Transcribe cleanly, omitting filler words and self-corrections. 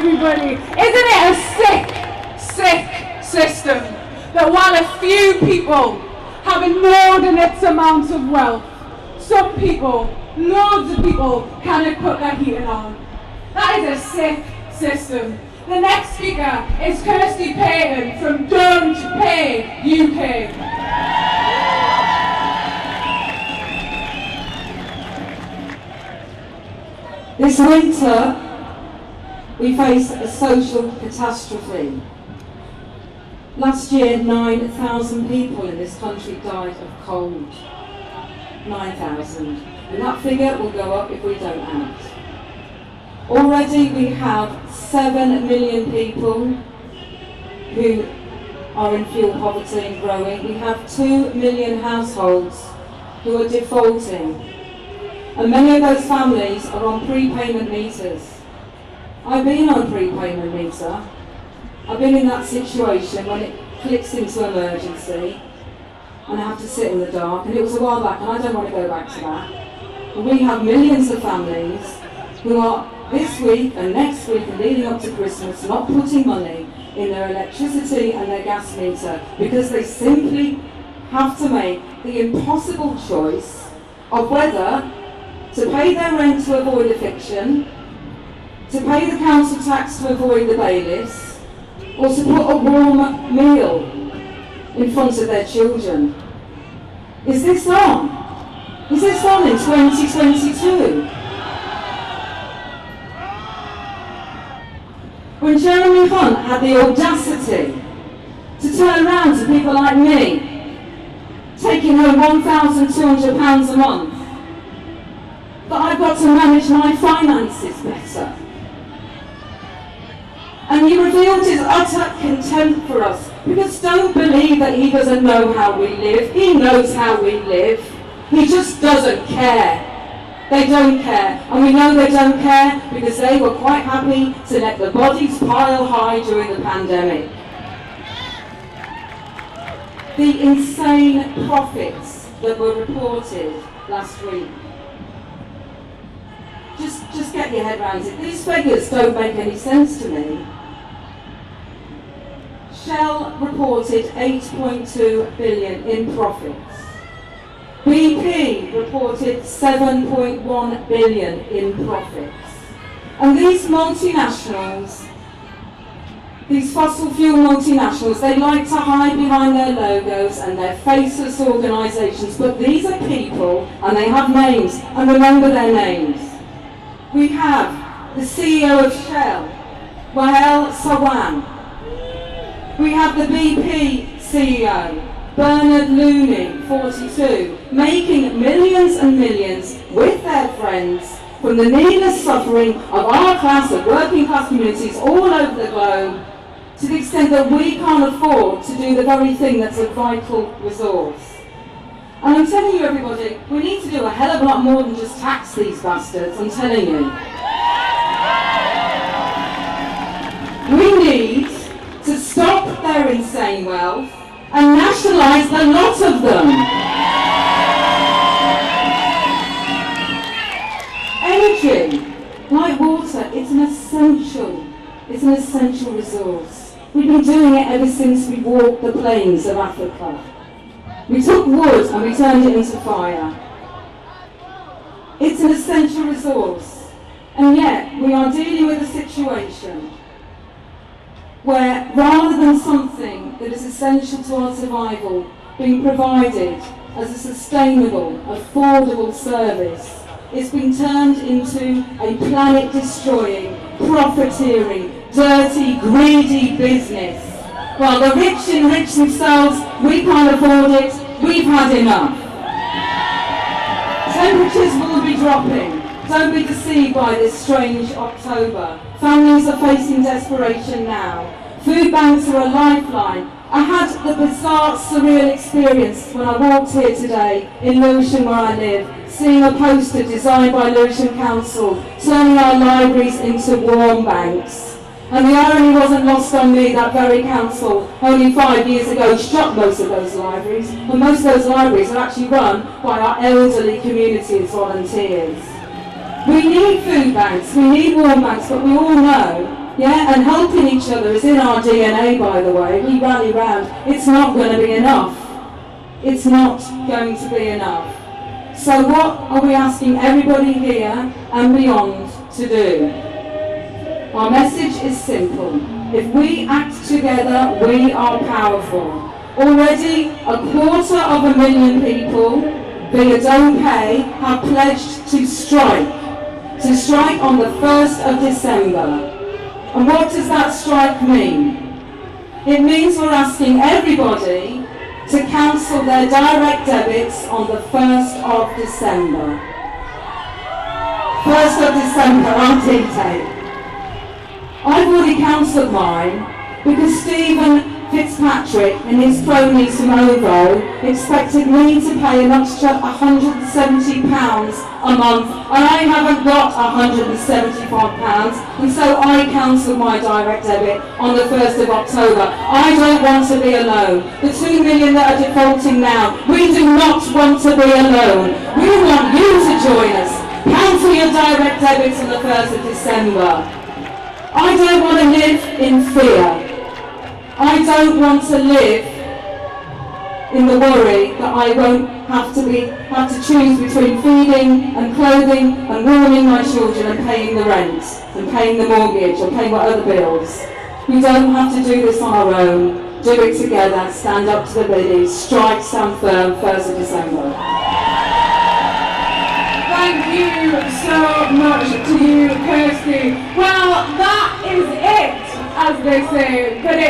everybody. Isn't it a sick system that while a few people have inordinate amounts of wealth, some people, loads of people, cannot put their heating on? That is a sick system. The next speaker is Kirstie Paton from Don't Pay UK. This winter, we face a social catastrophe. Last year, 9,000 people in this country died of cold. 9,000. And that figure will go up if we don't act. Already we have 7 million people who are in fuel poverty and growing. We have 2 million households who are defaulting. And many of those families are on prepayment meters. I've been on a prepayment meter. I've been in that situation when it clicks into emergency and I have to sit in the dark, and it was a while back and I don't want to go back to that. And we have millions of families who are this week and next week and leading up to Christmas not putting money in their electricity and their gas meter because they simply have to make the impossible choice of whether to pay their rent to avoid eviction, to pay the council tax to avoid the bailiffs, or to put a warm meal in front of their children. Is this on? Is this on in 2022? When Jeremy Hunt had the audacity to turn around to people like me, taking home £1,200 a month, that I've got to manage my finances better. And he revealed his utter contempt for us, because don't believe that he doesn't know how we live. He knows how we live. He just doesn't care. They don't care. And we know they don't care because they were quite happy to let the bodies pile high during the pandemic. The insane profits that were reported last week. Just get your head around it. These figures don't make any sense to me. Shell reported 8.2 billion in profits. BP reported 7.1 billion in profits. And these multinationals, these fossil fuel multinationals, they like to hide behind their logos and their faceless organisations, but these are people and they have names, and remember their names. We have the CEO of Shell, Wael Sawan. We have the BP CEO, Bernard Looney, 42, making millions and millions with their friends from the needless suffering of our class, of working class communities all over the globe, to the extent that we can't afford to do the very thing that's a vital resource. And I'm telling you, everybody, we need to do a hell of a lot more than just tax these bastards, I'm telling you. We need to stop their insane wealth and nationalise the lot of them. Energy, like water, it's an essential resource. We've been doing it ever since we walked the plains of Africa. We took wood and we turned it into fire. It's an essential resource, and yet we are dealing with a situation where, rather than something that is essential to our survival being provided as a sustainable, affordable service, it's been turned into a planet-destroying, profiteering, dirty, greedy business. While the rich enrich themselves, we can't afford it, we've had enough. Temperatures will be dropping. Don't be deceived by this strange October. Families are facing desperation now. Food banks are a lifeline. I had the bizarre, surreal experience when I walked here today in Lewisham, where I live, seeing a poster designed by Lewisham Council, turning our libraries into warm banks. And the irony wasn't lost on me. That very council, only 5 years ago, shut most of those libraries, and most of those libraries are actually run by our elderly community as volunteers. We need food banks, we need warm banks, but we all know Yeah, and helping each other is in our DNA, by the way. We rally round. It's not going to be enough. It's not going to be enough. So what are we asking everybody here and beyond to do? Our message is simple. If we act together, we are powerful. Already, 250,000 people, be it okay, have pledged to strike on the 1st of December. And what does that strike mean? It means we're asking everybody to cancel their direct debits on the 1st of December. 1st of December, our date. I've already cancelled mine because Stephen Fitzpatrick and his cronies from OVO expected me to pay an extra £170 a month, and I haven't got £175, and so I cancelled my direct debit on the 1st of October. I don't want to be alone. The 2 million that are defaulting now, we do not want to be alone. We want you to join us. Cancel your direct debits on the 1st of December. I don't want to live in fear. I don't want to live in the worry that I won't have to choose between feeding and clothing and warming my children and paying the rent and paying the mortgage or paying my other bills. We don't have to do this on our own. Do it together. Stand up to the biddies. Strike, stand firm. 1st of December. Thank you so much to you, Kirstie. Well, that is it, as they say. But